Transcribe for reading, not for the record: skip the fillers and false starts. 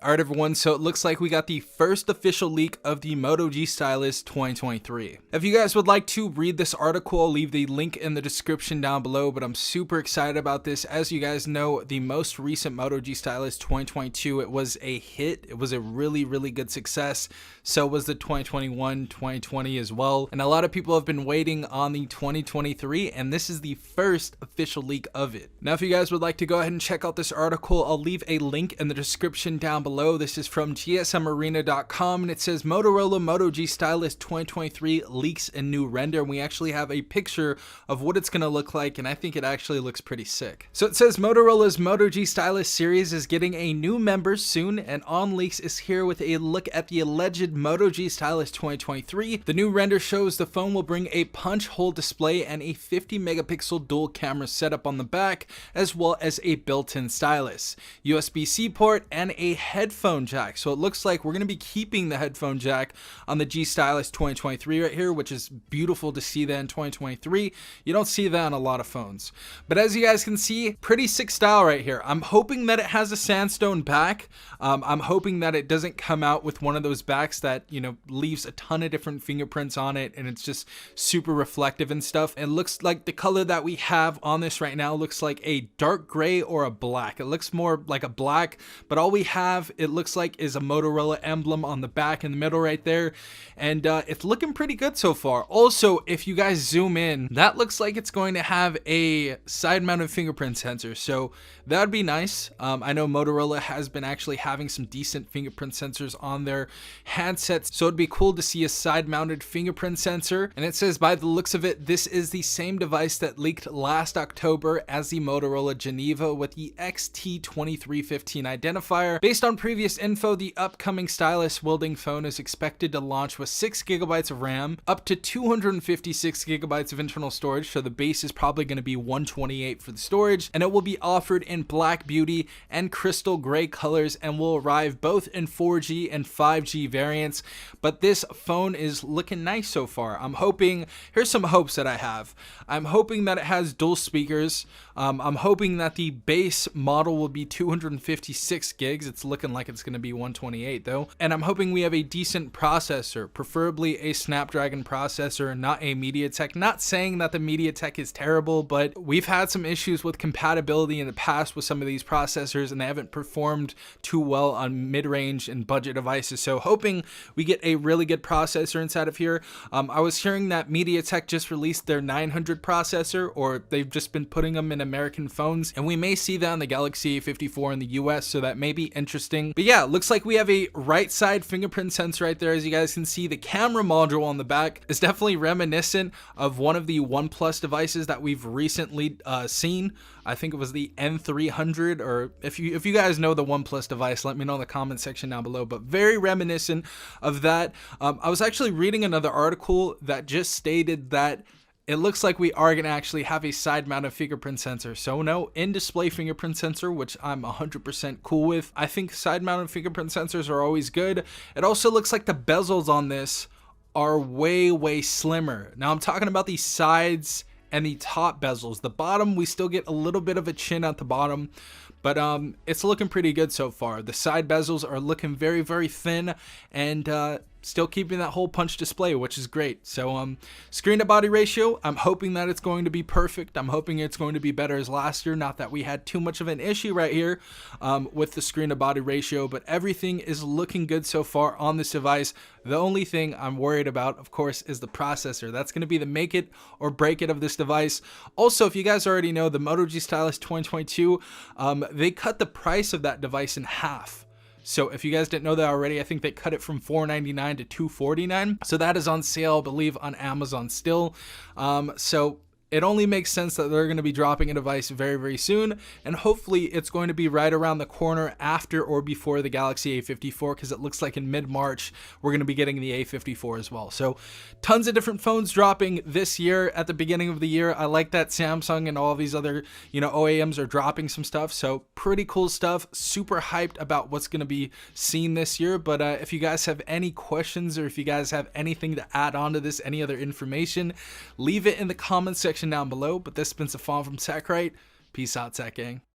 Alright everyone, so it looks like we got the first official leak of the Moto G Stylus 2023. If you guys would like to read this article, I'll leave the link in the description down below, but I'm super excited about this. As you guys know, the most recent Moto G Stylus 2022, it was a hit. It was a really good success. So was the 2021, 2020 as well. And a lot of people have been waiting on the 2023, and this is the first official leak of it. Now, if you guys would like to go ahead and check out this article, I'll leave a link in the description down below. This is from gsmarena.com, and it says Motorola Moto G Stylus 2023 leaks a new render. And we actually have a picture of what it's going to look like, and I think it actually looks pretty sick. So it says Motorola's Moto G Stylus series is getting a new member soon, and On Leaks is here with a look at the alleged Moto G Stylus 2023. The new render shows the phone will bring a punch hole display and a 50 megapixel dual camera setup on the back, as well as a built-in stylus, USB-C port, and a headphone jack. So it looks like we're going to be keeping the headphone jack on the G Stylus 2023 right here, which is beautiful to see that in 2023. You don't see that on a lot of phones. But as you guys can see, pretty sick style right here. I'm hoping that it has a sandstone back. I'm hoping that it doesn't come out with one of those backs that, you know, leaves a ton of different fingerprints on it and it's just super reflective and stuff. It looks like the color that we have on this right now looks like a dark gray or a black. It looks more like a black, but all we have, it looks like, is a Motorola emblem on the back in the middle right there, and it's looking pretty good so far. Also, if you guys zoom in, that looks like it's going to have a side-mounted fingerprint sensor, so that would be nice. I know Motorola has been actually having some decent fingerprint sensors on their handsets, so it'd be cool to see a side-mounted fingerprint sensor. And it says, by the looks of it, this is the same device that leaked last October as the Motorola Geneva with the XT2315 identifier. Based on previous info, the upcoming stylus wielding phone is expected to launch with 6 GB of RAM, up to 256 GB of internal storage, so the base is probably going to be 128 for the storage, and it will be offered in black beauty and crystal gray colors and will arrive both in 4G and 5G variants. But this phone is looking nice so far. I'm hoping, here's some hopes that I have. I'm hoping that it has dual speakers. I'm hoping that the base model will be 256 gigs. It's looking like it's going to be 128 though. And I'm hoping we have a decent processor, preferably a Snapdragon processor, not a MediaTek. Not saying that the MediaTek is terrible, but we've had some issues with compatibility in the past with some of these processors, and they haven't performed too well on mid-range and budget devices. So hoping we get a really good processor inside of here. I was hearing that MediaTek just released their 900 processor, or they've just been putting them in American phones, and we may see that on the Galaxy A54 in the US, so that may be interesting. But yeah, looks like we have a right side fingerprint sensor right there. As you guys can see, the camera module on the back is definitely reminiscent of one of the OnePlus devices that we've recently seen. I think it was the N300, or if you guys know the OnePlus device, let me know in the comment section down below, but very reminiscent of that. I was actually reading another article that just stated that it looks like we are going to actually have a side-mounted fingerprint sensor. So no in-display fingerprint sensor, which I'm 100% cool with. I think side-mounted fingerprint sensors are always good. It also looks like the bezels on this are way slimmer. Now I'm talking about the sides and the top bezels. The bottom, we still get a little bit of a chin at the bottom, but it's looking pretty good so far. The side bezels are looking very thin, and still keeping that hole punch display, which is great. So screen to body ratio, I'm hoping that it's going to be perfect. I'm hoping it's going to be better as last year. Not that we had too much of an issue right here with the screen to body ratio, but everything is looking good so far on this device. The only thing I'm worried about, of course, is the processor. That's going to be the make it or break it of this device. Also, if you guys already know, the Moto G Stylus 2022, they cut the price of that device in half. So if you guys didn't know that already, I think they cut it from $499 to $249. So that is on sale, I believe, on Amazon still. So it only makes sense that they're going to be dropping a device very soon, and hopefully it's going to be right around the corner after or before the Galaxy A54, because it looks like in mid-March we're going to be getting the A54 as well. So tons of different phones dropping this year at the beginning of the year. I like that Samsung and all of these other, you know, OEMs are dropping some stuff, so pretty cool stuff. Super hyped about what's going to be seen this year. But if you guys have any questions, or if you guys have anything to add on to this, any other information, leave it in the comment section down below. But this has been Safan from TechRight. Peace out, Tech Gang.